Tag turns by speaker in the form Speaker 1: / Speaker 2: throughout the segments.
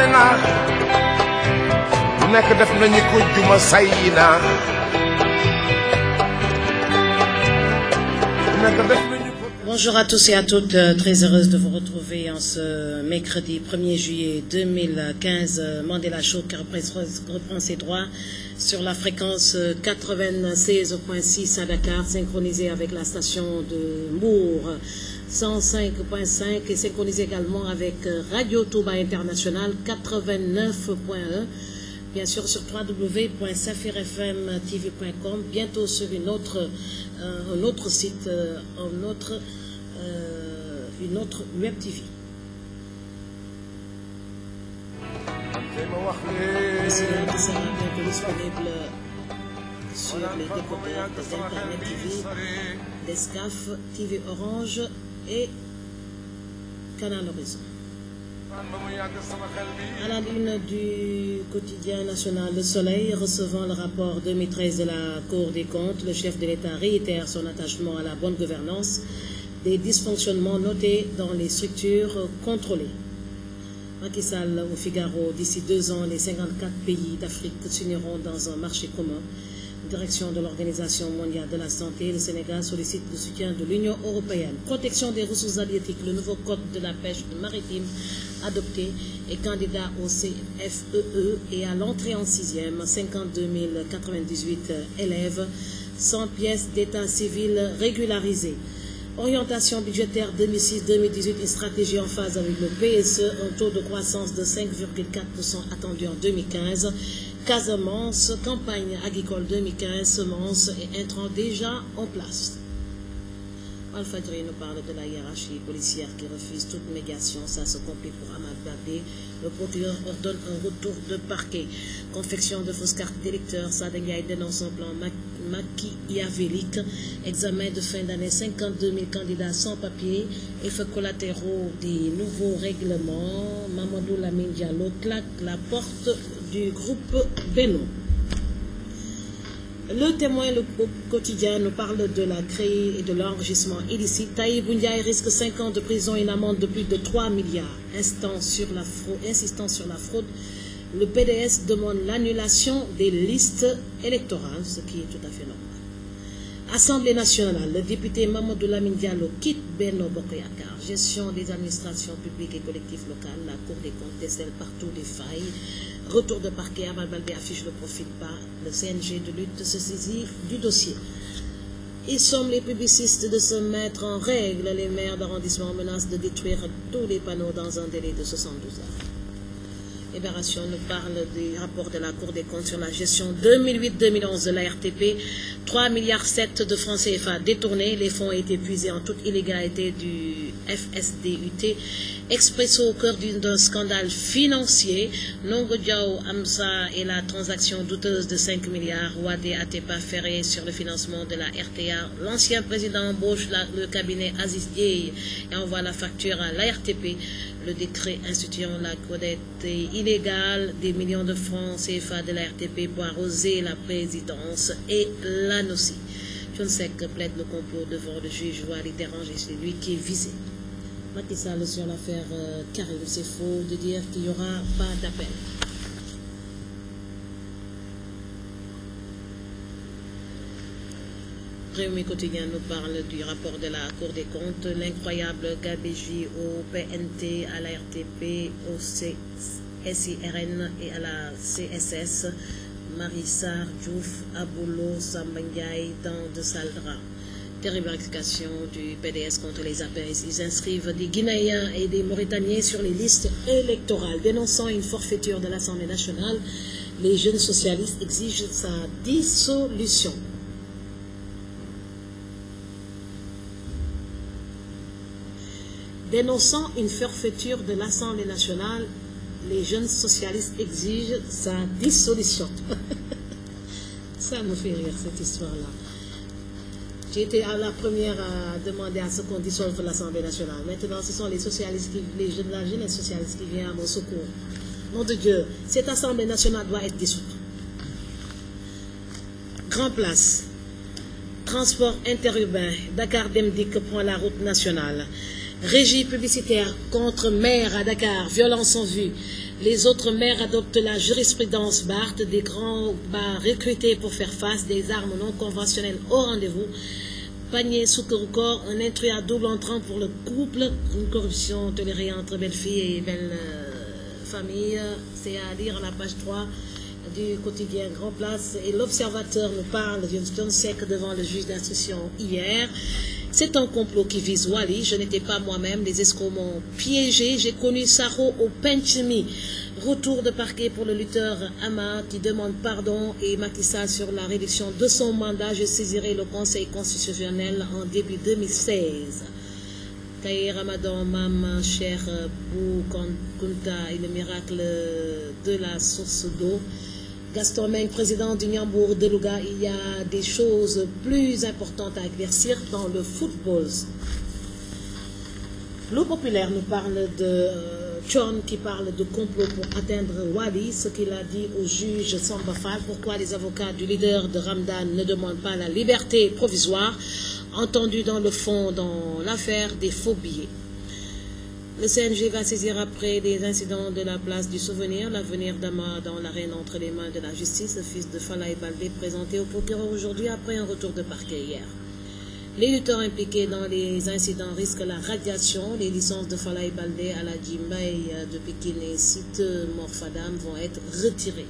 Speaker 1: na nekk def nañu ko juma say na nekk def nañu ko.
Speaker 2: Bonjour à tous et à toutes, très heureuse de vous retrouver en ce mercredi 1er juillet 2015. Mandela Show qui reprend ses droits sur la fréquence 96.6 à Dakar, synchronisée avec la station de Mbour 105.5 et synchronisée également avec Radio Touba International 89.1. Bien sûr sur www.safirfmtv.com, bientôt sur un autre site, une autre web TV. Président qui sera bientôt disponible sur les décodeurs d'Internet TV, d'Escaf, TV Orange et Canal Horizon. À la une du quotidien national Le Soleil, recevant le rapport 2013 de la Cour des comptes, le chef de l'État réitère son attachement à la bonne gouvernance des dysfonctionnements notés dans les structures contrôlées. Macky Sall au Figaro, d'ici 2 ans, les 54 pays d'Afrique s'uniront dans un marché commun. Direction de l'Organisation mondiale de la santé, le Sénégal sollicite le soutien de l'Union européenne. Protection des ressources halieutiques, le nouveau code de la pêche maritime adopté est candidat au CFEE et à l'entrée en 6e, 52 098 élèves, 100 pièces d'état civil régularisées. Orientation budgétaire 2006-2018, une stratégie en phase avec le PSE, un taux de croissance de 5,4% attendu en 2015. Casamance, campagne agricole 2015, semences et intrants déjà en place. Al-Fadri nous parle de la hiérarchie policière qui refuse toute médiation. Ça se complique pour Ahmad Bardé. Le procureur ordonne un retour de parquet. Confection de fausses cartes d'électeurs. Sadengay dénonce un plan machiavélique. Examen de fin d'année. 52 000 candidats sans papier. Effets collatéraux des nouveaux règlements. Mamadou Lamine Diallo claque la porte du groupe Beno. Le Témoin, le quotidien, nous parle de la créée et de l'enregistrement illicite. Taïb Ndiaye risque 5 ans de prison et une amende de plus de 3 milliards. Insistant sur la fraude, le PDS demande l'annulation des listes électorales, ce qui est tout à fait normal. Assemblée nationale, le député Mamadou Lamine Diallo quitte Benno Bokk Yakaar. Gestion des administrations publiques et collectives locales, la Cour des comptes décèle partout des failles. Retour de parquet, Ahmad Baldé affiche le profit pas. Le CNG de lutte se saisit du dossier. Ils sont les publicistes de se mettre en règle. Les maires d'arrondissement menacent de détruire tous les panneaux dans un délai de 72 heures. Libération nous parle du rapport de la Cour des comptes sur la gestion 2008-2011 de la RTP. 3,7 milliards de francs CFA détournés. Les fonds ont été puisés en toute illégalité du FSDUT. Expresso au cœur d'un scandale financier. Nongo Diao Amsa et la transaction douteuse de 5 milliards. Wade Atepa ferré sur le financement de la RTA. L'ancien président embauche le cabinet Aziz Dieye et envoie la facture à la RTP. Le décret instituant la codette illégale des millions de francs CFA de la RTP pour arroser la présidence et l'ANOCI. John Seck plaide le complot devant le juge Wali Dérange et c'est lui qui est visé. Macky Sall sur l'affaire Karim, c'est faux de dire qu'il n'y aura pas d'appel. Réumi Quotidien nous parle du rapport de la Cour des comptes, l'incroyable gabegie au PNT, à la RTP, au SIRN et à la CSS, Marissar, Diouf, Aboulo, Sambangaï, dans de Saldra. Terrible explication du PDS contre les APS. Ils inscrivent des Guinéens et des Mauritaniens sur les listes électorales. Dénonçant une forfaiture de l'Assemblée nationale, les jeunes socialistes exigent sa dissolution. Dénonçant une forfaiture de l'Assemblée nationale, les jeunes socialistes exigent sa dissolution. Ça me fait rire, cette histoire-là. J'ai été à la première à demander à ce qu'on dissolve l'Assemblée nationale. Maintenant, ce sont les socialistes, la jeunesse socialiste qui vient à mon secours. Nom de Dieu, cette Assemblée nationale doit être dissoute. Grand Place, transport interurbain, Dakar Demdik prend la route nationale. Régie publicitaire contre maire à Dakar, violence en vue. Les autres maires adoptent la jurisprudence Barth, des grands bars recrutés pour faire face, des armes non conventionnelles au rendez-vous. Panier sous corps, un intrus à double entrant pour le couple, une corruption tolérée entre belle-fille et belle-famille. C'est à lire à la page 3 du quotidien Grand Place. Et l'Observateur nous parle d'une John Seck devant le juge d'instruction hier. C'est un complot qui vise Wally. Je n'étais pas moi-même. Les escrocs m'ont piégé. J'ai connu Saro au Penchemi. Retour de parquet pour le lutteur Ama qui demande pardon et Macky Sall sur la réduction de son mandat. Je saisirai le Conseil constitutionnel en début 2016. Taï Ramadan, Mam, Cher, Bou, Kunta et le miracle de la source d'eau. Gaston Meng, président du Niambour de Louga, il y a des choses plus importantes à éclaircir dans le football. Le populaire nous parle de John qui parle de complot pour atteindre Wally, ce qu'il a dit au juge Samba Fall. Pourquoi les avocats du leader de Ramadan ne demandent pas la liberté provisoire, entendue dans le fond dans l'affaire des faux billets. Le CNG va saisir après des incidents de la place du souvenir l'avenir d'Ama dans l'arène entre les mains de la justice. Le fils de Falaye Baldé présenté au procureur aujourd'hui après un retour de parquet hier. Les lutteurs impliqués dans les incidents risquent la radiation. Les licences de Falaye Baldé à la Djimbaï de Pékin et Site Morfadam vont être retirées.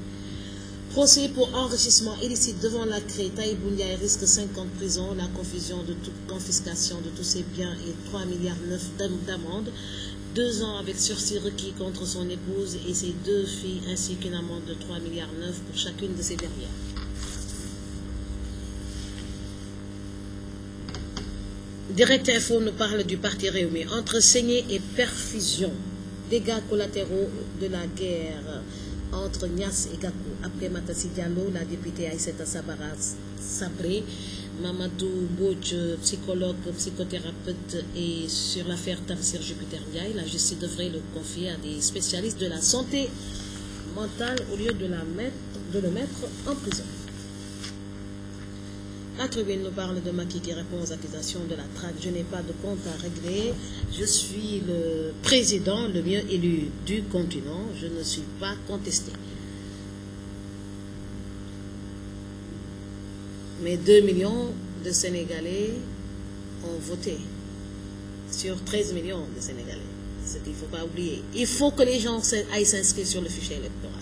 Speaker 2: Procès pour enrichissement illicite devant la CRE. Taï Boundiaï risque 5 ans de prison, la confusion de toute confiscation de tous ses biens et 3,9 milliards d'amende. 2 ans avec sursis requis contre son épouse et ses 2 filles, ainsi qu'une amende de 3,9 milliards pour chacune de ces dernières. Direct Info nous parle du parti Réumi. Entre saignée et perfusion, dégâts collatéraux de la guerre entre Niass et Gakou. Après Matassi Diallo, la députée Aïssata Sabara Sabré, Mamadou Mbodj, psychologue, psychothérapeute, et sur l'affaire Tafsir Jupiter Ndiaye, la justice devrait le confier à des spécialistes de la santé mentale au lieu de le mettre en prison. La Tribune nous parle de Macky qui répond aux accusations de la traque. Je n'ai pas de compte à régler. Je suis le président le mieux élu du continent. Je ne suis pas contesté. Mais 2 millions de Sénégalais ont voté sur 13 millions de Sénégalais. Ce qu'il ne faut pas oublier. Il faut que les gens aillent s'inscrire sur le fichier électoral.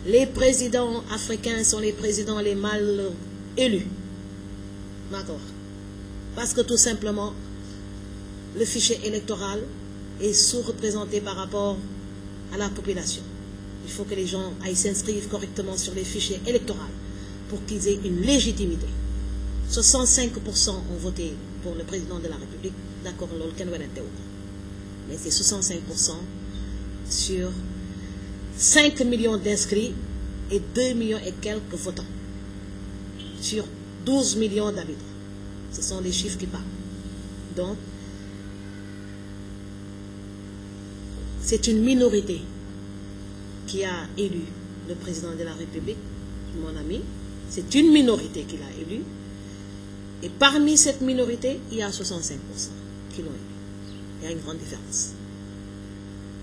Speaker 2: Les présidents africains sont les présidents les mal élus. D'accord. Parce que tout simplement, le fichier électoral est sous-représenté par rapport à la population. Il faut que les gens aillent s'inscrire correctement sur les fichiers électoraux pour qu'ils aient une légitimité. 65% ont voté pour le président de la République. D'accord, mais c'est 65% sur 5 millions d'inscrits et 2 millions et quelques votants sur 12 millions d'habitants. Ce sont les chiffres qui parlent. Donc, c'est une minorité qui a élu le président de la République, mon ami. C'est une minorité qui l'a élu. Et parmi cette minorité, il y a 65% qui l'ont élu. Il y a une grande différence.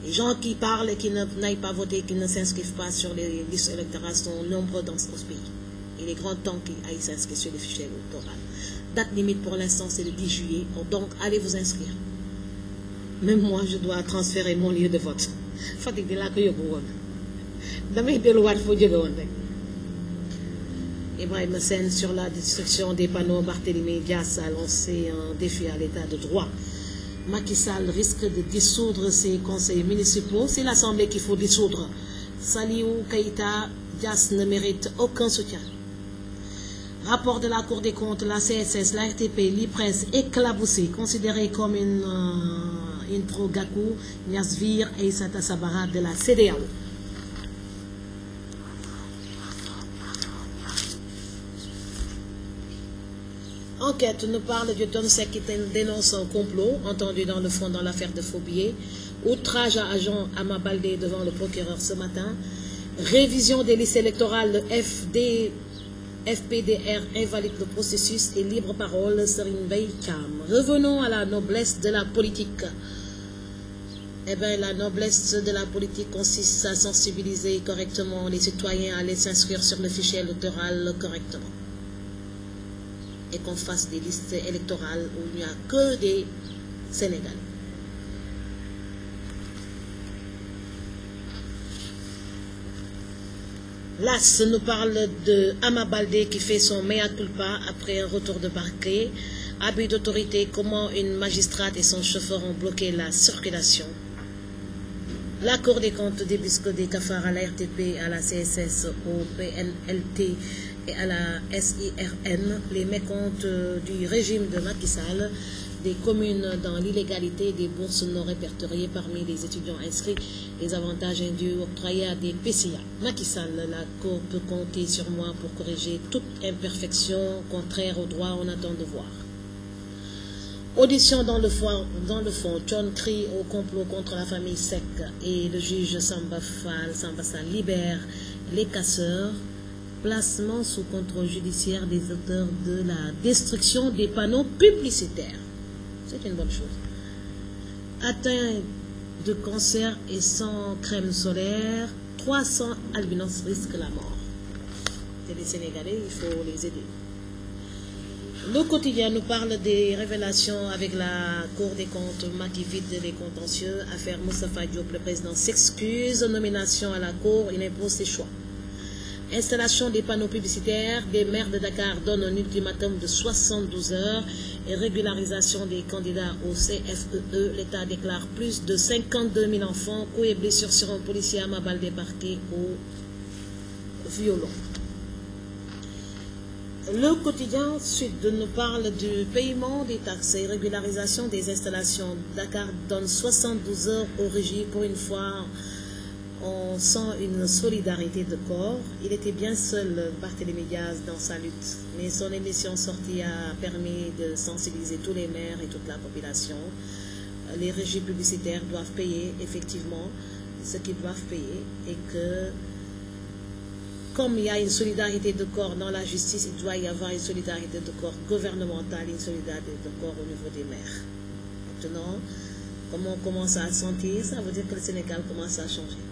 Speaker 2: Les gens qui parlent et qui n'aillent pas voter, qui ne s'inscrivent pas sur les listes électorales sont nombreux dans ce pays. Il est grand temps qu'ils aillent s'inscrire sur les fichiers électoraux. Date limite pour l'instant, c'est le 10 juillet. Donc, allez vous inscrire. Même moi, je dois transférer mon lieu de vote. Fatigue de là que je Ibrahim Sen sur la destruction des panneaux. Barthélémy Dias a lancé un défi à l'état de droit. Macky Sall risque de dissoudre ses conseils municipaux. C'est l'Assemblée qu'il faut dissoudre. Saliou Keïta Dias ne mérite aucun soutien. Rapport de la Cour des comptes, la CSS, la RTP, l'IPRES éclaboussée, considérée comme une pro-Gakou, Niasvir et Aïssata Sabara de la CEDEAO. Enquête nous parle de John Seck qui dénonce un complot entendu dans le fond dans l'affaire de faux billets. Outrage à agent Ama Baldé devant le procureur ce matin. Révision des listes électorales, le FPDR invalide le processus et libre parole, Serine Bey Cham. Revenons à la noblesse de la politique. Eh bien, la noblesse de la politique consiste à sensibiliser correctement les citoyens à aller s'inscrire sur le fichier électoral correctement. Et qu'on fasse des listes électorales où il n'y a que des Sénégalais. L'AS nous parle de Ama Baldé qui fait son mea culpa après un retour de parquet. Abus d'autorité, comment une magistrate et son chauffeur ont bloqué la circulation. La Cour des comptes débusque des cafards à la RTP, à la CSS, au PNLT et à la SIRN, les mécomptes du régime de Macky Sall, des communes dans l'illégalité, des bourses non répertoriées parmi les étudiants inscrits, les avantages indus octroyés à des PCA. Macky Sall, la Cour peut compter sur moi pour corriger toute imperfection contraire au droit, on attend de voir. Audition dans le fond, John crie au complot contre la famille Seck et le juge Samba Sall libère les casseurs. Placement sous contrôle judiciaire des auteurs de la destruction des panneaux publicitaires. C'est une bonne chose. Atteint de cancer et sans crème solaire, 300 albinos risquent la mort. C'est les Sénégalais, il faut les aider. Le quotidien nous parle des révélations avec la Cour des comptes, Macky vide les contentieux, affaire Moustapha Diop, le président s'excuse, nomination à la Cour, il impose ses choix. Installation des panneaux publicitaires, des maires de Dakar donnent un ultimatum de 72 heures et régularisation des candidats au CFEE. L'État déclare plus de 52 000 enfants, coups et blessures sur un policier à Ama Baldé parqué au violon. Le quotidien Sud nous parle du paiement des taxes et régularisation des installations. Dakar donne 72 heures au régie. Pour une fois, on sent une solidarité de corps. Il était bien seul, Barthélémy Diaz, dans sa lutte. Mais son émission sortie a permis de sensibiliser tous les maires et toute la population. Les régies publicitaires doivent payer effectivement ce qu'ils doivent payer et que comme il y a une solidarité de corps dans la justice, il doit y avoir une solidarité de corps gouvernementale, une solidarité de corps au niveau des maires. Maintenant, comme on commence à sentir, ça veut dire que le Sénégal commence à changer.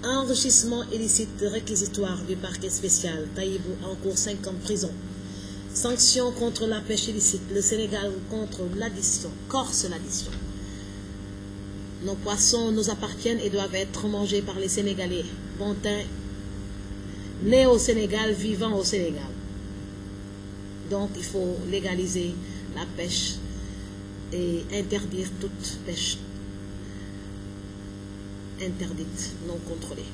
Speaker 2: Enrichissement illicite réquisitoire du parquet spécial. Taïbou encourt 5 ans de prison. Sanctions contre la pêche illicite. Le Sénégal contre l'addition, corse l'addition. Nos poissons nous appartiennent et doivent être mangés par les Sénégalais. Bontin, né au Sénégal, vivant au Sénégal. Donc il faut légaliser la pêche et interdire toute pêche interdite, non contrôlée.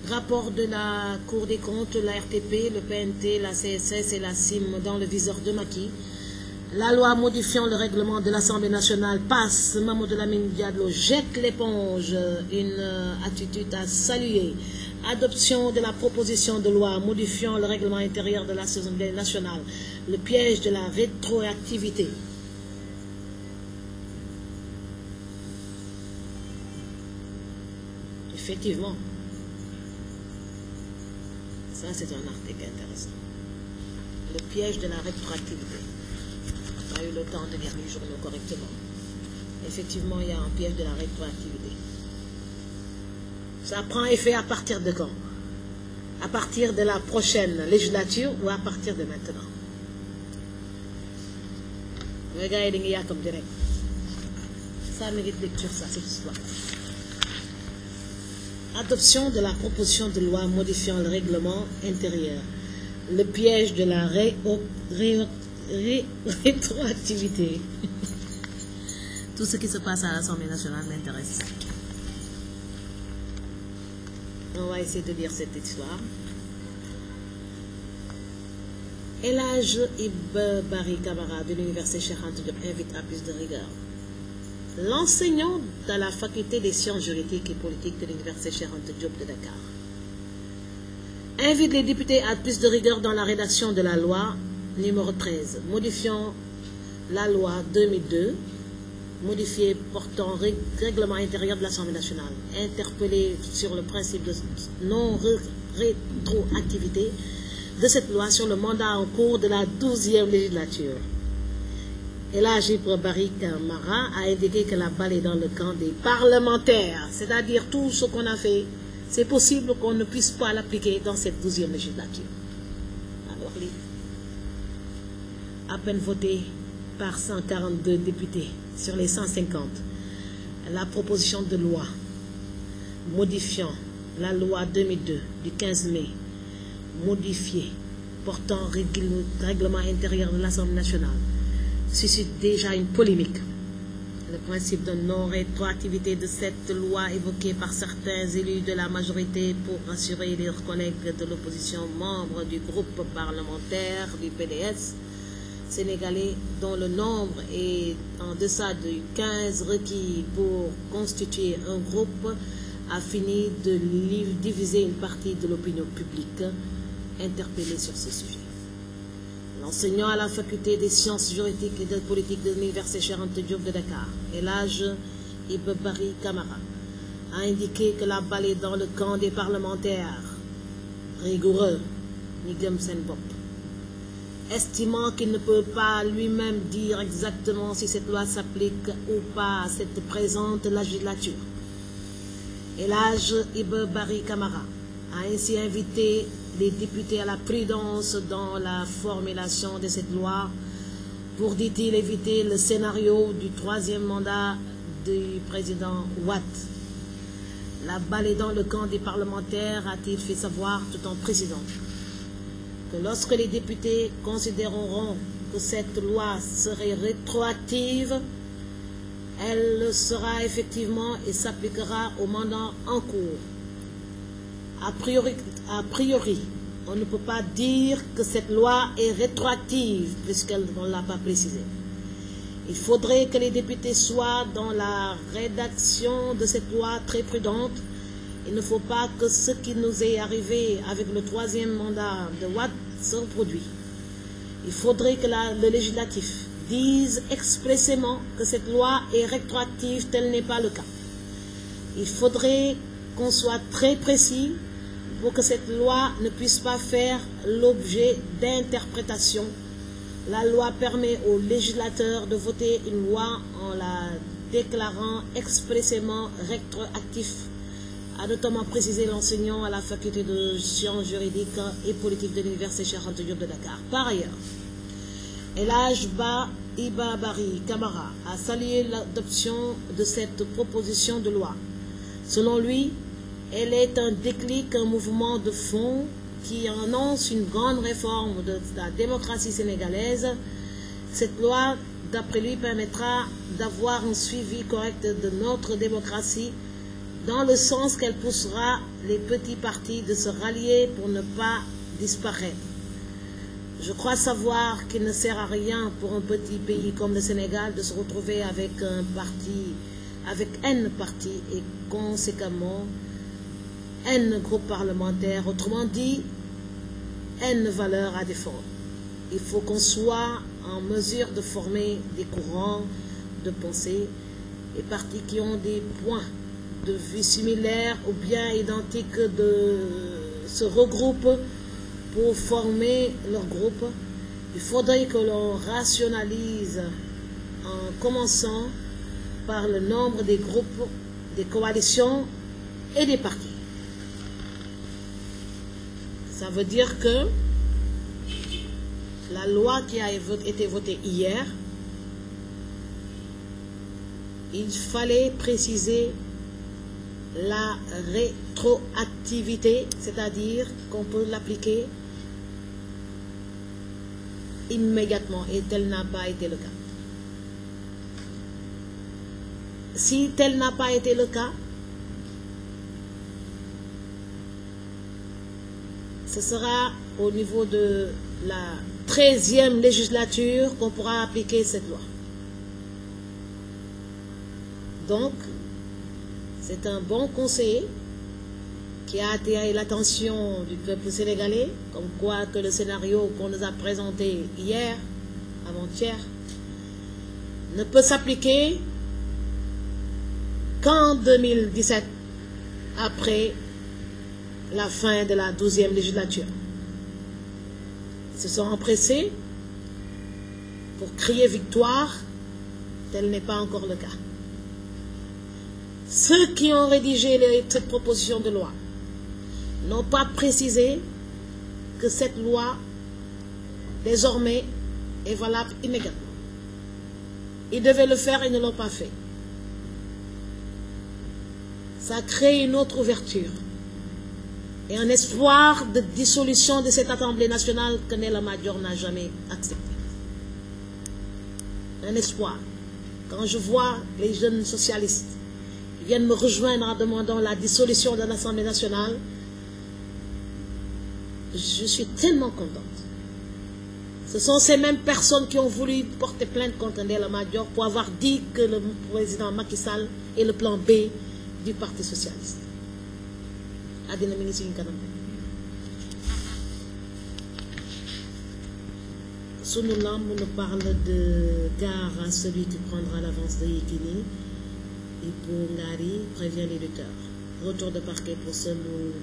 Speaker 2: Rapport de la Cour des comptes, la RTP, le PNT, la CSS et la CIM dans le viseur de Macky. La loi modifiant le règlement de l'Assemblée nationale passe. Mamadou Lamine Diallo jette l'éponge. Une attitude à saluer. Adoption de la proposition de loi modifiant le règlement intérieur de l'Assemblée nationale. Le piège de la rétroactivité. Effectivement. Ça, c'est un article intéressant. Le piège de la rétroactivité. On a eu le temps de lire les journaux correctement. Effectivement, il y a un piège de la rétroactivité. Ça prend effet à partir de quand? À partir de la prochaine législature ou à partir de maintenant? Les gars, il y a comme direct. Ça mérite lecture, ça, cette histoire. Adoption de la proposition de loi modifiant le règlement intérieur. Le piège de la rétroactivité. Tout ce qui se passe à l'Assemblée nationale m'intéresse. On va essayer de lire cette histoire. Elhadj Ibn Barry Camara de l'Université Cheikh Anta Diop invite à plus de rigueur. L'enseignant de la faculté des sciences juridiques et politiques de l'Université Cheikh Anta Diop de Dakar invite les députés à plus de rigueur dans la rédaction de la loi numéro 13, modifiant la loi 2002, modifiée portant règlement intérieur de l'Assemblée nationale, interpellé sur le principe de non-rétroactivité de cette loi sur le mandat en cours de la 12e législature. Elhadji Ibra Barry Camara a indiqué que la balle est dans le camp des parlementaires. C'est-à-dire tout ce qu'on a fait, c'est possible qu'on ne puisse pas l'appliquer dans cette 12e législature. Alors, à peine voté par 142 députés sur les 150, la proposition de loi modifiant la loi 2002 du 15 mai, modifiée, portant règlement intérieur de l'Assemblée nationale, suscite déjà une polémique. Le principe de non-rétroactivité de cette loi évoqué par certains élus de la majorité pour rassurer leurs collègues de l'opposition membres du groupe parlementaire du PDS sénégalais, dont le nombre est en deçà de 15 requis pour constituer un groupe, a fini de diviser une partie de l'opinion publique interpellée sur ce sujet. L'enseignant à la faculté des sciences juridiques et de politique de l'Université Cheikh Anta Diop de Dakar, Elhadji Ibra Barry Camara, a indiqué que la balle est dans le camp des parlementaires rigoureux, ni gëm seen bopp, estimant qu'il ne peut pas lui-même dire exactement si cette loi s'applique ou pas à cette présente législature. Elhadji Ibra Barry Camara a ainsi invité les députés à la prudence dans la formulation de cette loi pour, dit-il, éviter le scénario du 3e mandat du président Wade. La balle est dans le camp des parlementaires, a-t-il fait savoir, tout en précisant que lorsque les députés considéreront que cette loi serait rétroactive, elle le sera effectivement et s'appliquera au mandat en cours. A priori, on ne peut pas dire que cette loi est rétroactive puisqu'on ne l'a pas précisé. Il faudrait que les députés soient dans la rédaction de cette loi très prudente. Il ne faut pas que ce qui nous est arrivé avec le 3e mandat de Wade se reproduise. Il faudrait que le législatif dise expressément que cette loi est rétroactive, tel n'est pas le cas. Il faudrait qu'on soit très précis pour que cette loi ne puisse pas faire l'objet d'interprétation. La loi permet aux législateurs de voter une loi en la déclarant expressément rétroactive, a notamment précisé l'enseignant à la faculté de sciences juridiques et politiques de l'Université Cheikh Anta Diop de Dakar. Par ailleurs, Elhadji Ibra Barry Camara a salué l'adoption de cette proposition de loi. Selon lui, elle est un déclic, un mouvement de fond qui annonce une grande réforme de la démocratie sénégalaise. Cette loi, d'après lui, permettra d'avoir un suivi correct de notre démocratie dans le sens qu'elle poussera les petits partis de se rallier pour ne pas disparaître. Je crois savoir qu'il ne sert à rien pour un petit pays comme le Sénégal de se retrouver avec un parti, avec N partis et conséquemment N groupes parlementaires, autrement dit, N valeurs à défendre. Il faut qu'on soit en mesure de former des courants de pensée et partis qui ont des points de vue similaires ou bien identiques se regroupent pour former leur groupe. Il faudrait que l'on rationalise en commençant par le nombre des groupes, des coalitions et des partis. Ça veut dire que la loi qui a été votée hier, il fallait préciser la rétroactivité, c'est-à-dire qu'on peut l'appliquer immédiatement, et tel n'a pas été le cas. Si tel n'a pas été le cas, ce sera au niveau de la 13e législature qu'on pourra appliquer cette loi. Donc, c'est un bon conseil qui a attiré l'attention du peuple sénégalais, comme quoi que le scénario qu'on nous a présenté hier, avant-hier, ne peut s'appliquer qu'en 2017, après la fin de la 12e législature. Ils se sont empressés pour crier victoire tel n'est pas encore le cas. Ceux qui ont rédigé cette proposition de loi n'ont pas précisé que cette loi, désormais, est valable immédiatement. Ils devaient le faire et ne l'ont pas fait. Ça crée une autre ouverture et un espoir de dissolution de cette Assemblée nationale que Ndella Madior n'a jamais accepté. Un espoir. Quand je vois les jeunes socialistes qui viennent me rejoindre en demandant la dissolution de l'Assemblée nationale, je suis tellement contente. Ce sont ces mêmes personnes qui ont voulu porter plainte contre Ndella Madior pour avoir dit que le président Macky Sall est le plan B du Parti socialiste. Adina mi ngi suñu kanam. Sunu Lamb nous parle de gare à celui qui prendra l'avance de Yekini. Et pour Ngari prévient les lutteurs. Retour de parquet pour Semou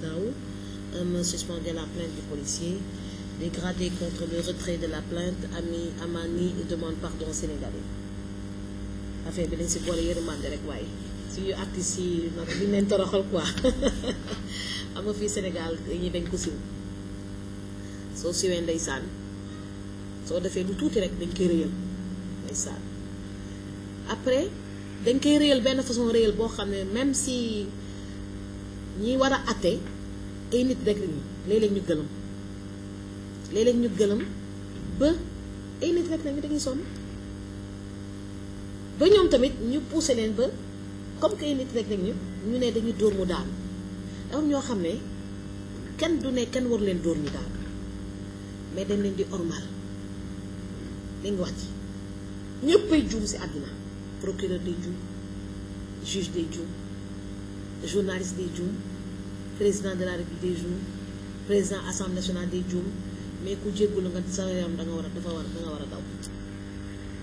Speaker 2: Daou. Homme suspendu à la plainte du policier. Dégradé contre le retrait de la plainte. Ami Amani demande pardon sénégalais. Affaire bi dañ si boole yërmande rek waaye. suñu artistes yi nag liñ leen toroxal quoi am nga fii Sénégal dañuy bañ ko siw soo siwee ndeysaan soo defee lu tuuti rek dañ koy réyal ndeysaan après dañ koy réyal benn façon réyal boo xam ne même si ñi war a atte ay nit rek lañu léeg-léeg ñu gëlëm léeg-léeg ñu gëlëm ba ay nit rek lañu dañuy sonn ba ñoom tamit ñu poussé leen ba comme que nit rek ñu ne dañuy dóor mu daanu dafa ñoo xam ne kenn du ne kenn waru leen dóor ñu daanu mais dañ leen di ormal dañ wàcc ñëppay juum ci àddina procureur day juum juge day juum journaliste day juum président de la République day juum président assemblée nationale day juum mais ku jéggulu nga sa yaram da nga war a daw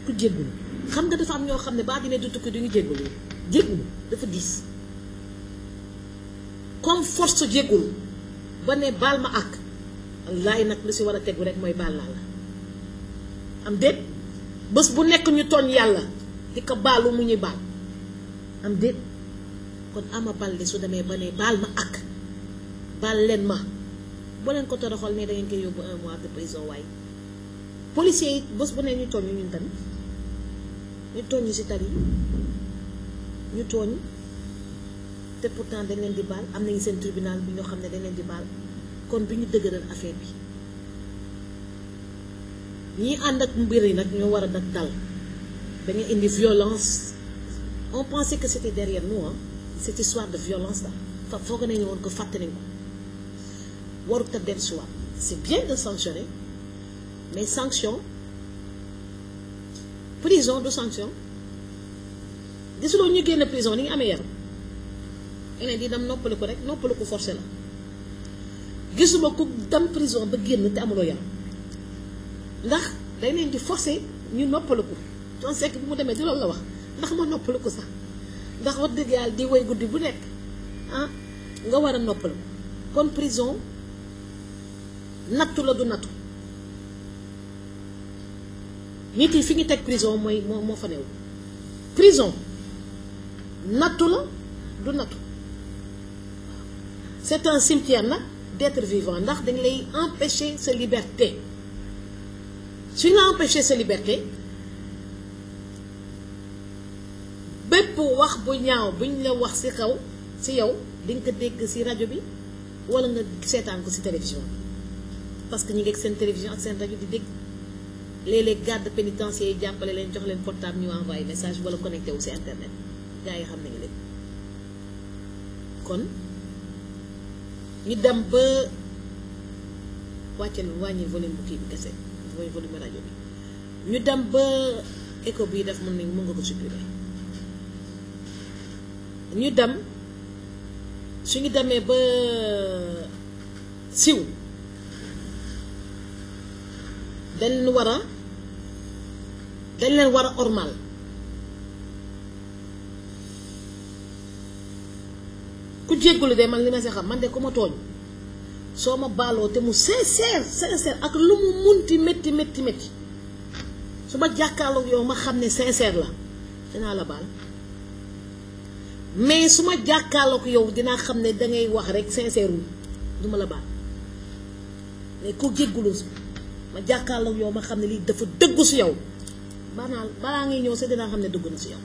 Speaker 2: ku jéggulu xam nga dafa am ñoo xam ne ba dina du tukki duñu jéggulu jéggulu dafa diis comme force jéggulu ba ne baal ma ak wallaay nag lu si war a tegu rek mooy baal naa la am déet bés bu nekk ñu tooñ yàlla di ko baalu mu ñuy baal am déet kon Ama Baldé su demee ba ne baal ma ak baal leen ma boo leen ko toroxal ne da ngeen koy yóbbu 1 mois de prison waaye policiers yi bés bu ne ñu tooñ ñun tamit ñu tooñ ñu si tali ñu tooñ te pourtant dañ leen di baal am nañu seen tribunal bi ñoo xam ne dañ leen di baal kon bi ñu dëgëral affaire bi ñii ànd ak mbir yi nag ñoo war a nag dal dañu indi violence on pensait que c'était derrière nous cette histoire de violence là foog nañu woon ko fàtte nañ ko warut a dem si waat c'est bien de sanctionner mais sanction prison du sanction gisuloo ñu génn prison ni ngi amee yaram eneen di dem noppalu ko rek noppalu ko forcé la gisuma ku dem prison ba génn te amuloo yaram ndax day leen di forcé ñu noppalu ko Thione Seck bi mu demee di loolu la wax ndax ma noppalu ko sax ndax wax dëgg yàlla di woy guddi bu nekk nga war a noppalu kon prison nattu la du nattu nit yi fi ñu teg prison mooy moo fa new prison nattu la du nattu c'est un cimetière nag d'être vivant ndax dañ lay empêcher sa liberté su ñu la empêcher sa liberté bépp wax bu ñaaw buñ la wax ci kaw ci yow di nga ko dégg ci rajo bi walla nga seetaan ko ci télévision parce que ñi ngi ak seen télévision ak seen rajo di dégg léeg-léeg garde pénitentiaire yi jàppale leen jox leen portable ñu envoyé message wala connecté wu ci internet gars yi xam nañu lépp kon ñu dem ba wàññi volume bu kii bi kese mooy volume rajo bi ñu dem ba écho bii def mën nga ko supprimer ñu dem suñu demee ba siw dañ leen war a ormal ku jéggulu de man li ma si xam man de ku ma tooñ soo ma baaloo te mu sincère ak lu mu munti métti su ma jàkkaarloog yow ma xam ne sincère la dinaa la baal mais su ma jàkkaarloog yow dinaa xam ne dangay wax rek sincère wu duma la baal mais ku jéggulu ma jàkkaarloog yow ma xam ne lii dafa dëggu si yow balaa ngay ñëw sax dinaa xam ne dëggu na si yow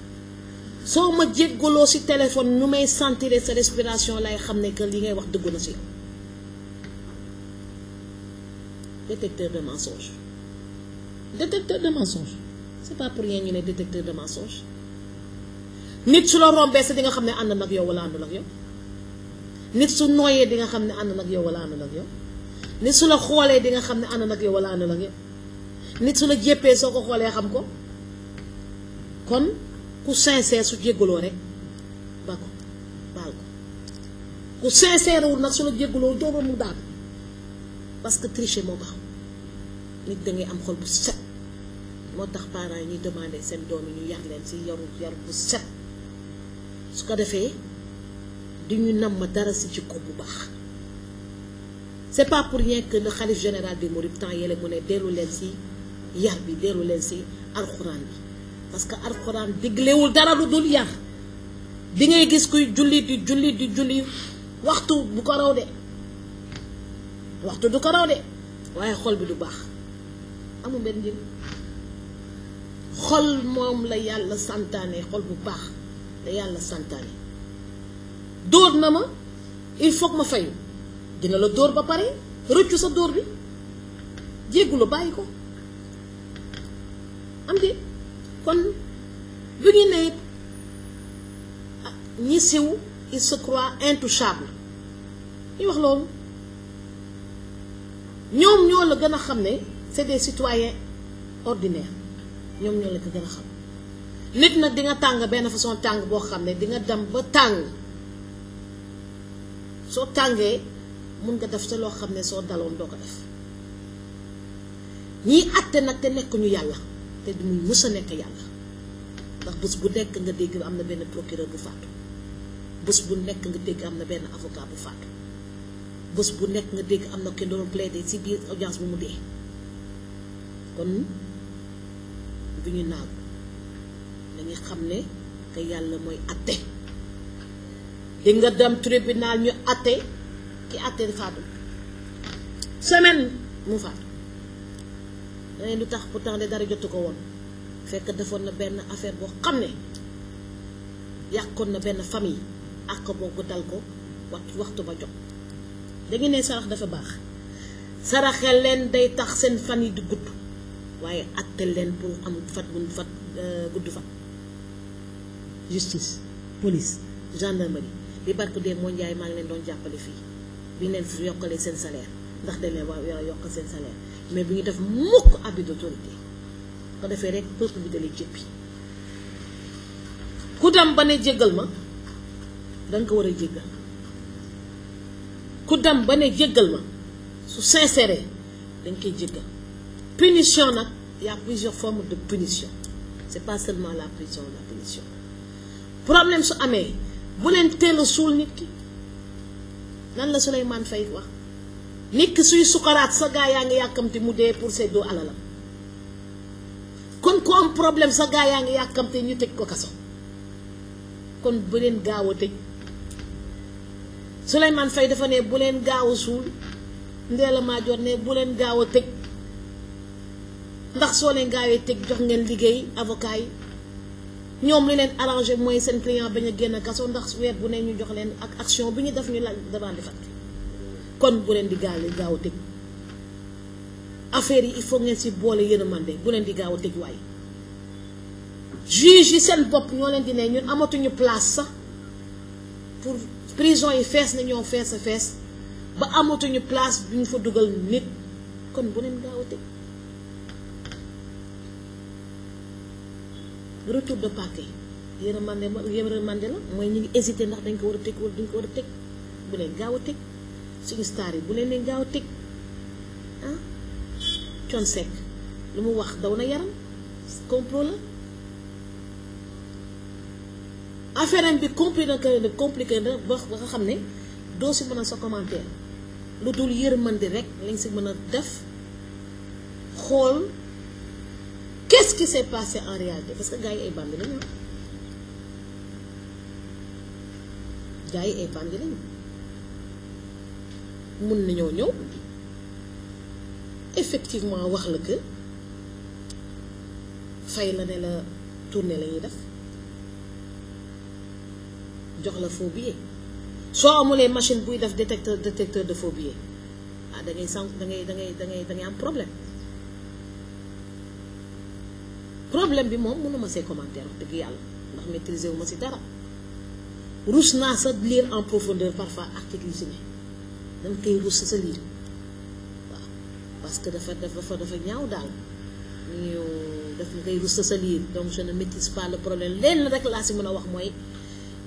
Speaker 2: soo ma jéggaloo si téléphone nu may sentir sa respiration lay xam ne que li ngay wax dëggu na si yow détecteur de mensonge c'est pas pour rien ñu ne détecteur de mensonge nit su la rombee sa di nga xam ne ànd nag yow wala àndul ak yow nit su nooyee di nga xam ne ànd nag yow wala àndul ak yow nit su la xoolee di nga xam ne ànd nag yow wala àndul ak yow nit su la jéppee soo ko xoolee xam ko kon ku sincère su jéggaloo rek ba ko baal ko ku sincère wul nag su la jéggaloo dooba mu daal parce que tricher moo baax nit da ngay am xol bu set moo tax parents yi ñuy demander seen doom yi ñu yar leen ci yar bu set su ko defee di ñu nam ma dara ci jikko bu baax c'est pas pour rien que le khalife général des mourides temps yële mu ne dellu leen ci yar bi dellu leen ci alxuraan bi parce que alxuraan diglewul dara lu dul yar di ngay gis kuy julli di julli waxtu bu ko raw de waxtu du ko raw de waaye xol bi du baax amul benn njëriñ xol moom la yàlla santaane xol bu baax la yàlla santaane dóor na ma il faut que ma fayu dina la dóor ba pare rëccu sa dóor bi jéggu la bàyyi ko am di kon bu ñu ne ñi siw il se croit intouchable ñu wax loolu ñoom ñoo la gën a xam ne c'est des citoyens ordinaires ñoom ñoo la ko gën a xam nit nag di nga tàng benn façon tàng boo xam ne di nga dem ba tàng soo tàngee mun nga def sa loo xam ne soo daloon doo ko def ñii àtte nag te nekk ñu yàlla te du muy mës a nekk yàlla ndax bés bu nekk nga dégg am na benn procureur bu faatu bés bu nekk nga dégg am na benn avocat bu faatu bés bu nekk nga dégg am na kenn doon plaider ci biir audience bu mu dee kon bu ñu naaw dañuy xam ne que yàlla mooy àtte di nga dem tribunal ñu àtte ki àtte faatu semaine mu faatu dangay lu tax pourtant de dara jotu ko woon fekk defoon na benn affaire boo xam ne yàqoon na benn famille ak boobu dal ko waxtu ba jot dañu ne sarax dafa baax saraxe leen day tax seen fan yi di gudd waaye àtte leen pour am gudd fan justice police gendarmerie bi barke dee moo njaay maa ngi leen doon jàppale fii bi ñu leen fi yokkalee seen salaire ndax dañ leen war a yokk seen salaire mais bi ñu def mukk abus d'autorité ko defee rek peuple bi dalay jéppi ku dem ba ne jéggal ma danga ko war a jéggal ku dem ba ne jéggal ma su sincère dañ koy jéggal punition nag y a plusieurs formes de punition c'est pas seulement la prison la punition problème su amee bu leen teel a suul nit ki nan la Souleymane Faye wax nit ki suy sukaraat sa gaa yaa ngi yàkkamti mu dee pour seddoo alalam kon ku am problème sa gaa yaa ngi yàkkamti ñu tëj ko kaso kon bu leen gaaw a tëj Souleymane Faye dafa ne bu leen gaaw a suul Ndella Madior ne bu leen gaaw a tëj ndax soo leen gaawee tëj jox ngeen liggéey avocat yi ñoom li leen arrangé mooy seen client bañ a génn kaso ndax weer bu ne ñu jox leen ak action bi ñu def ñu la demande facture kon bu leen di gaaw a tëj affaire yi il faut ngeen si boole yërmande bu leen di gaaw a tëj waay juge yi seen bopp ñoo leen di ne ñun amatuñu place sax pour prison yi fees na ñoo fees a fees ba amatuñu place bu ñu fa dugal nit kon bu leen gaaw a tëj retour de parquet yërmande la mooy ñu ngi hésité ndax dañ ko war a tëj wala duñ ko war a tëj bu leen gaaw a tëj suñu star yi bu leen gaaw a tëj ah Thione Seck lu mu wax daw na yaram complot la affaire bi compliqué na ba nga xam ne doo si mën a sa commentaire lu dul yërmande rek lañ si mën a def xool qu'est-ce qui s'est passé en réalité parce que gars yi ay bandi lañu gars yi ay bandi lañu mun nañoo ñëw effectivement wax la que fay la ne la tournée la ñuy def jox la faux billet soo amulee machine buy def détecteur de faux billet ah da ngay sànq da ngay am problème bi moom mënuma see commentaire wax dëgg yàlla ndax maîtriser wu ma si dara ruus naa sa lire en profondeur parfois article yu si ne dama koy ruus sa lire waaw parce que dafa ñaaw daal ñu daf nga koy ruus sa lire donc je ne maîtrise pas le problème lenn rek laa si mën a wax mooy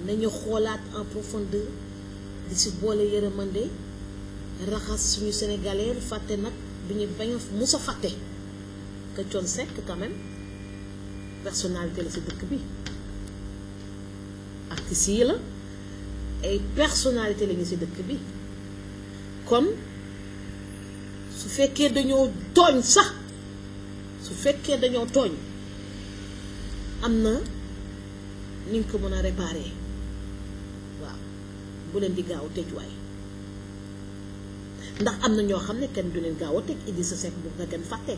Speaker 2: nañu xoolaat en profondeur di si boole yërmande raxas suñu sénégalais fàtte nag bi ñu bañ a mus a fàtte que Thione Seck quand même personnalité la si dëkk bi artistes yi la ay personnalité la ñu si dëkk bi kon su fekkee dañoo tooñ sax su fekkee dañoo tooñ am na ni nga ko mën a réparer waaw bu leen di gaaw a tëj waay ndax am na ñoo xam ne kenn du leen gaaw a tëj Idrissa Seck bu nga gën fàtte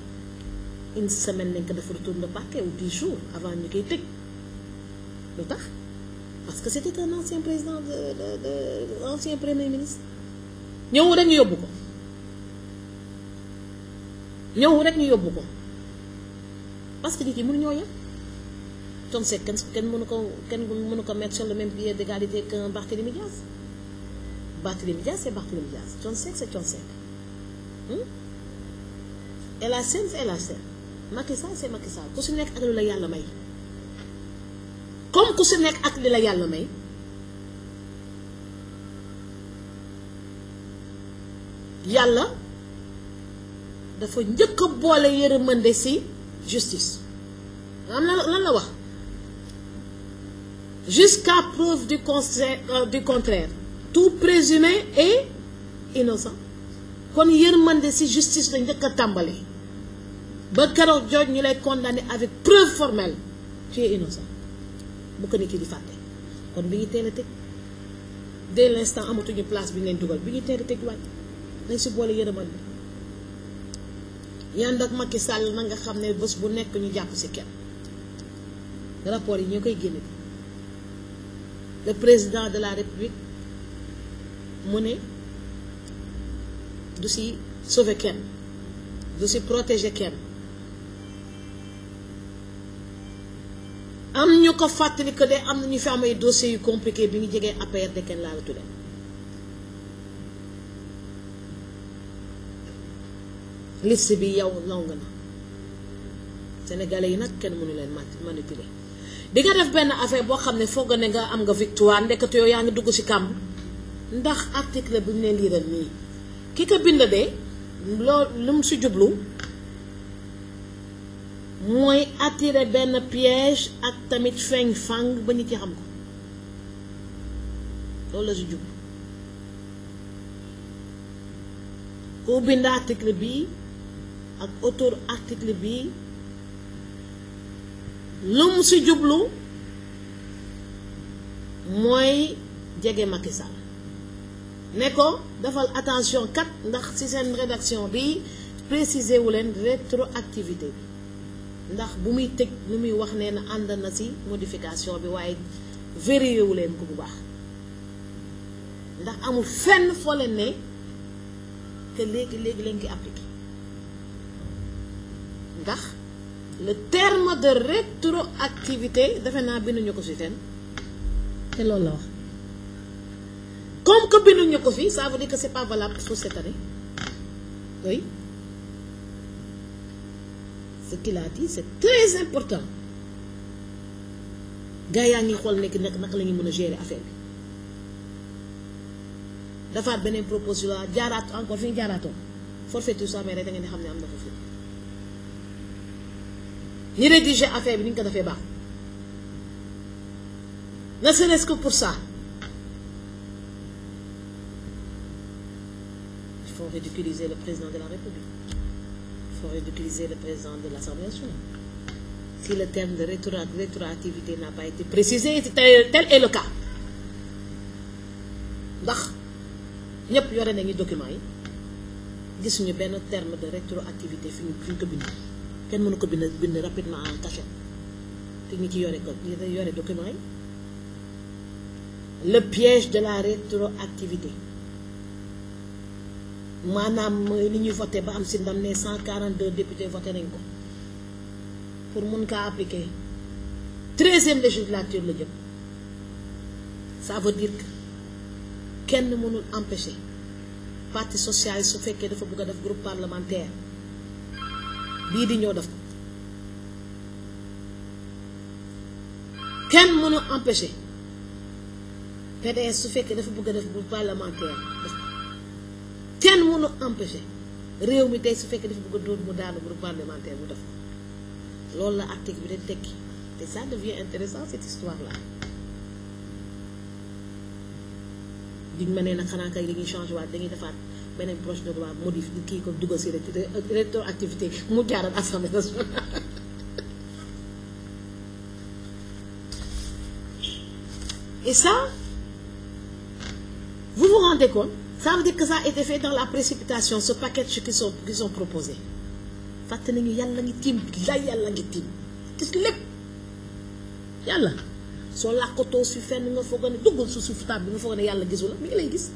Speaker 2: une semaine lañ ko def retour de parquet ou 10 jours avant ñu koy tëj lu tax parce que c'était un ancien président de ancien premier ministre ñëw rek ñu yóbbu ko parce que nit yi mënuñoo yem Thione Seck kenn mënu ko mettre sur le même pied d'égalité qu'un Barthélémy Dias. Barthélémy Dias c'est Barthélémy Dias, Thione Seck c'est Thione Seck. Et la scène c'est la scène. Macky Sall c'est Macky Sall ku si nekk ak lu la yàlla may comme ku si nekk ak li la yàlla may yàlla dafa njëkk a boole yërmande si justice lan la wax jusqu'à preuve du contraire tout présumé est innocent kon yërmande si justice la njëkk a tàmbale ba keroog jooj ñu lay condamné avec preuve formelle tu es innocent bu ko nit ki di fàtte kon bi ñu teel a tëj dès l'instant amatuñu place bi ñu leen dugal bi ñu teel a tëj waat nañ si boole yërmande yand ak Macky Sall na nga xam ne bés bu nekk ñu jàpp si kenn rapport yi ñoo koy génne le président de la République mu ne du si sauver kenn du si protéger kenn am ñu ko fàttali que de am na ñu fi am ay dossiers yu compliqué bi ñu jegee APR de kenn laa la tudde liste bi yow long na sénégalais yi nag kenn mënu leen manipuler di nga def benn affaire boo xam ne foog ne nga am nga victoire ndekete yow yaa ngi dugg ci kàmb ndax article bi mu ne liiral nii ki ko bind de loolu lu mu si jublu mooy attirer benn piège ak tamit feeñ fang ba nit yi xam ko loolu la si jublu ku bind article bi ak auteur article bi lu mu si jublu mooy jege Macky Sall ne ko defal attention kat ndax ci seen rédaction bi préciser wu leen rétroactivité bi ndax bu muy tëj lu muy wax nee na ànd na ci modification bi waaye vérifié wu leen ko bu baax ndax amul fenn foo leen ne que léegi lañ koy appliqué ndax le terme de rétroactivité defe naa binduñu ko ci teen te loolu la wax comme que binduñu ko fi ça veut dire que c'est pas valable pour cette année oui ce qu'il a dit c'est très important gars yaa ngi xool nekk naka la ñuy mën a gérer affaire bi dafaat beneen proposition jaaraat encore fi ñu jaaraatoon forfaiture soo amee rek da ngeen di xam ne am na ko fi ñi rédiger affaire bi ni ñu ko defee baax ne serait-ce que pour ça il faut ridiculiser le président de la République il faut ridiculiser le président de l'Assemblée nationale si le terme de rétroactivité n'a pas été précisé, tel est le cas ndax ñëpp yore nañu documents yi gisuñu benn terme de rétroactivité fi ñu ko bind kenn mënu ko bind rapidement en cachette te ñi ci yore documents yi. Le piège de la rétroactivité maanaam mooy li ñuy voté ba am si ndam ne 142 députés voté nañ ko pour mun kaa appliquer 13e législature la jëm ça veut dire que kenn mënul empêcher parti socialiste su fekkee dafa bëgg a def groupe parlementaire bii di ñëw def ko kenn mënul empêcher PDS su fekkee dafa bëgg a def groupe parlementaire def ko kenn mënu empêcher réew mi tey su fekkee dafa bëgg a doon mu daanu groupe parlementaire mu def ko loolu la article bi dañ tekki te ça devient intéressant cette histoire là diñ ma nee nag xanaa kay dañuy changé waat dañuy defaat beneen projet de loi modif di kii ko dugal si rétroactivité mu jaaral assemblée nationale et ça vous vous rendez compte. Ça veut dire que ça a été fait dans la précipitation, ce package qui sont proposés. fàtte nañu yàlla ngi tiim la yàlla ngi tiim gis lépp yàlla soo làkkatoo si fenn nga foog ne duggal su suuf taab bi nga foog ne yàlla gisu la mi ngi lay gis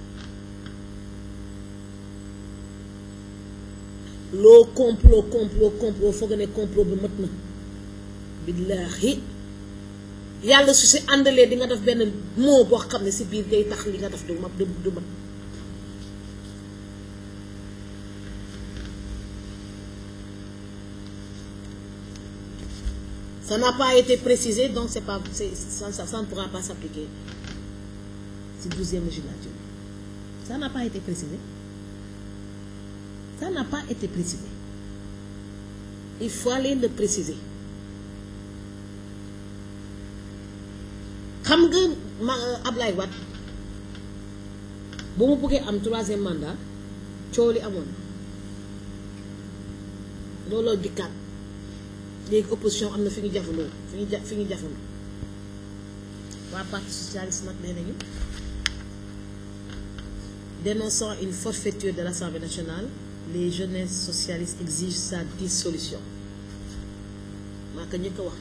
Speaker 2: loo complot foog ne complot bi mat na billaahi yàlla su si àndalee di nga def benn moo boo xam ne si biir day tax li nga def du mat ça n'a pas été précisé, donc ça ne pourra pas s'appliquer. C'est 12e législature. Ça n'a pas été précisé. Ça n'a pas été précisé. Il faut aller le préciser. Xam nga Ablaye Wade bu mu bëggee am 3e mandat coow li amoon looloo dikkaat léegi opposition am na fi ñu jafandoo fi ñu jafandoo waa parti socialiste nag nee nañu dénonçant une forfaiture de l'Assemblée nationale les jeunesses socialistes exigent sa dissolution maa ko njëkk a wax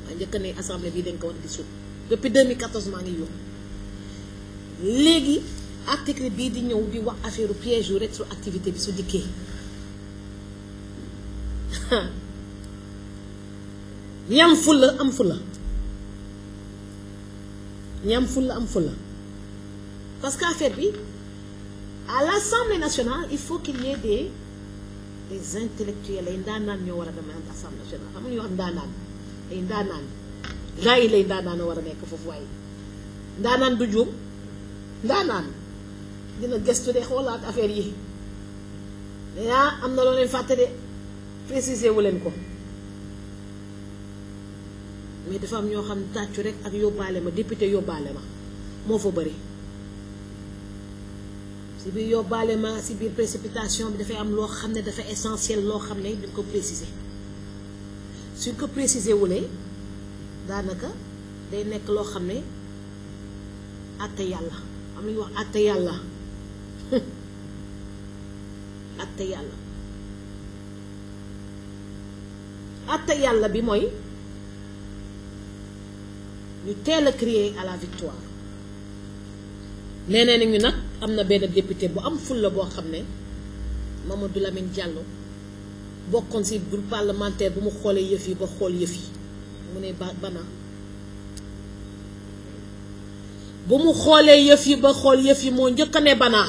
Speaker 2: maa njëkk ne assemblée bi dañ ko war a dissoudre depuis 2014 maa ngi yóbbu léegi article bii di ñëw di wax affaire piège yu rétroactivité bi su dikkee ñam fulla am fulla ñam fulla am fulla parce que affaire bi à l'Assemblée nationale il faut qu'il y ait des intellectuels ay ndaanaan ñoo war a dem à l'Assemblée nationale xam nga ñu wax ndaanaan ay ndaanaan ray lay ndaanaan war a nekk foofu waaye ndaanaan du juum ndaanaan dina gëstu de xoolaat affaire yi yaa am na loo leen fàtte de préciser wu leen ko mais dafa am ñoo xam ne tàccu rek ak yóbbaale ma député yóbbaale ma moo fa bëri si biir yóbbaale ma si biir précipitation bi dafay am loo xam ne dafa essentiel loo xam ne dañ ko préciser suñ ko préciser wulee daanaka day nekk loo xam ne àtte yàlla am na ñuy wax àtte yàlla àtte yàlla àtte yàlla bi mooy ñu teel a crier à la victoire nee nañu nag am na benn député bu am fulla boo xam ne Mamadou Lamine Diallo bokkoon ci groupe parlementaire bu mu xoolee yëf yi ba xool yëf yi mu ne bana bu mu xoolee yëf yi ba xool yëf yi moo njëkk a ne bana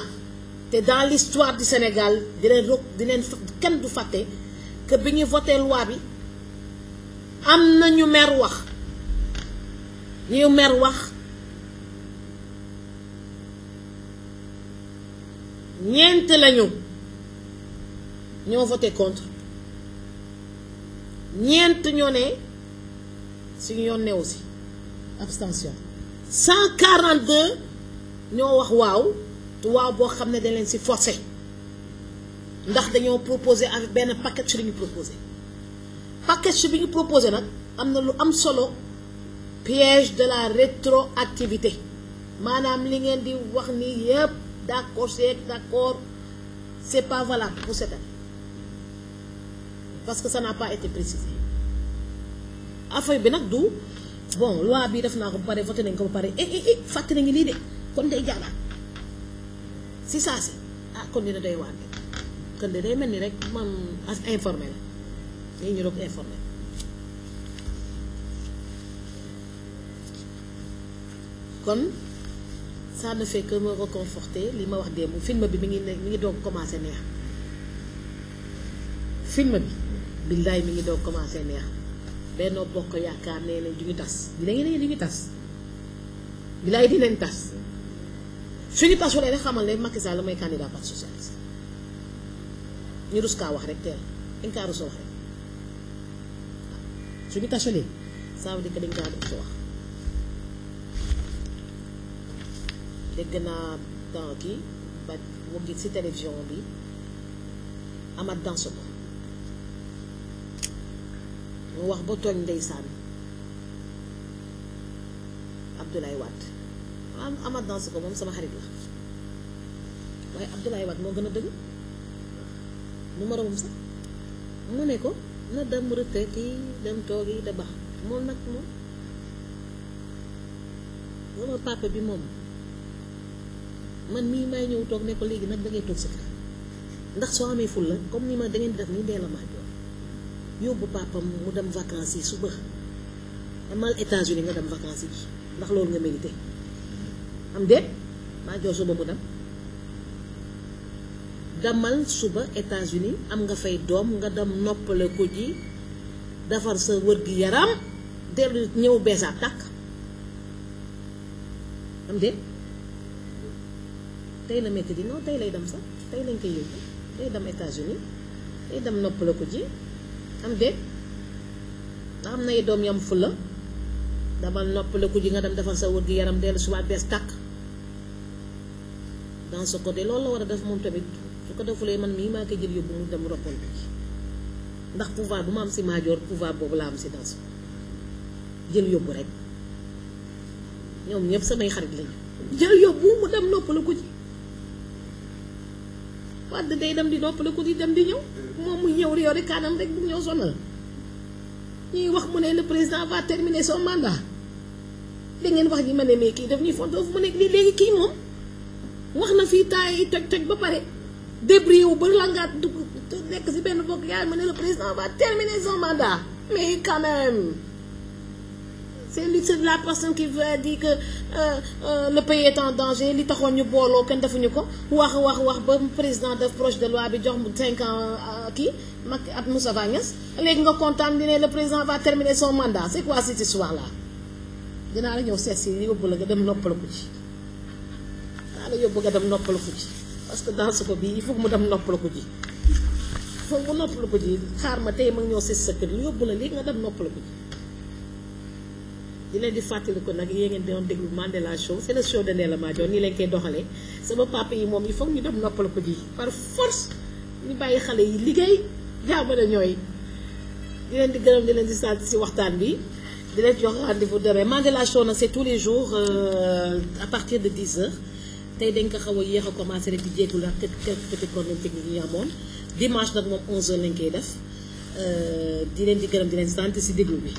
Speaker 2: te dans l'histoire du Sénégal dineen kenn du fàtte que bi ñu voté loi bi am na ñu mer wax ñeent lañu ñoo voté contre ñeent ñoo ne suñu yoon newu si abstention 142 ñoo wax waaw te waaw boo xam ne dañ leen si forcé ndax dañoo proposé avec benn paquet ci li ñu proposé package bi ñu proposé nag am na lu am solo piège de la rétroactivité maanaam li ngeen di wax ni yëpp d'accord c'est pas valable pour cette année parce que ça n'a pas été précisé affaire bi nag du bon loi bi def naa ko ba pare voté nañ ko ba pare fàtte nañu lii de kon day jaaraat si saa si kon dina doy waar kon de day mel ni rek man as informé la day ñu doog informé kon ça ne fait que me reconforter li ma wax démb film bi mi ngi doog commencé neex film bi billaay mi ngi doog commencé neex Benno Bokk Yaakaar nee nañ du ñu tas bi da ngeen du ñu tas billaay dinañ tas suñu tasulee rek xamal ne Macky Sall mooy candidat parti socialiste ñu rus kaa wax rek teel dañ kaa rus a wax rek suñu tasulee ça veut dire que dañ kaa rus a wax dégg naa dans kii ba mu ngi ci télévision bi Amath Dansokho mu wax ba tooñ ndeysaan Abdoulaye Wade Amath Dansokho moom sama xarit la waaye Abdoulaye Wade moo gën a dëgg mu moromam sax mu ne ko na dem retraite yi dem toog yi da baax moom nag moom sama papa bi moom man mii may ñëw toog ne ko léegi nag da ngay toog sa kër ndax soo amee ful la comme ni ma da ngeen di def nii dee la maa jox yóbbu papam mu dem vacances yi suba amal États-Unis nga dem vacances yi ndax loolu nga mérité am déet maa jox suba mu dem demal suba États-Unis am nga fay doom nga dem noppale ko ji defar sa wër gi yaram dellu ñëw beesaat tàkk am déet tey la métti di non tey lay dem sax tey lañ koy yóbbu tey dem États-Unis tey dem noppale ko ji am déet nga am nay doom yam fu la dama noppale ko ji nga dem defar sa wër gi yaram dellu suba bees tàkk dans ce côté loolu la war a def moom tamit su ko defulee man mii maa koy jël yóbbu mu dem roppal ko ji ndax pouvoir bu ma am si maajoor pouvoir boobu laa am si dans jël yóbbu rek ñoom ñëpp samay xarit lañu jël yóbbu mu dem noppale ko ji Wade day dem di noppale ko di dem di ñëw moom muy ñëw yore kanam rek bu ñëw sonal ñuy wax mu ne le président va terminer son mandat da ngeen wax ji ma ne mais kii daf ñuy fonto fu mu nekk nii léegi kii moom wax na fii temps yi toj ba pare débrouillé wu ba langaat dugg nekk si benn bokk yaay ma ne le président va terminer son mandat mais quand même c'est la personne qui veut dire que le pays est en danger li taxoon ñu booloo kenn defuñu ko wax ba président def projet de loi bi jox 5 ans kii Macky ak Moustapha Niasse léegi nga kontaan di ne le président va terminer son mandat c'est quoi cette histoire là dinaa la ñëw seet si yóbbu la nga dem noppal ko ci dinaa la yóbbu nga dem noppal ko ci parce que dans ce ko bii il faut mu dem noppal ko ji foog mu noppal ko ji xaar ma tey mag ñëw seet sa kër yóbbu la léegi nga dem noppal ko ji di leen di fàttali ko nag yéen ngeen doon déglu Mandela Show c'est le show de Ndella Madior nii lañ koy doxalee sama papa yi moom il faut ñu dem noppal ko ji par force ñu bàyyi xale yi liggéey jaamale ñooy di leen di gërëm di leen di sant si waxtaan bi di leen jox rendez-vous demain Mandela Show nag c'est tous les jours à partir de 10h tey dañ ko xaw a yéex a commencé rek di jéegul ak quelques petits problèmes techniques yi ñu amoon dimanche nag moom 11h lañ koy def di leen di gërëm di leen sant si déglu bi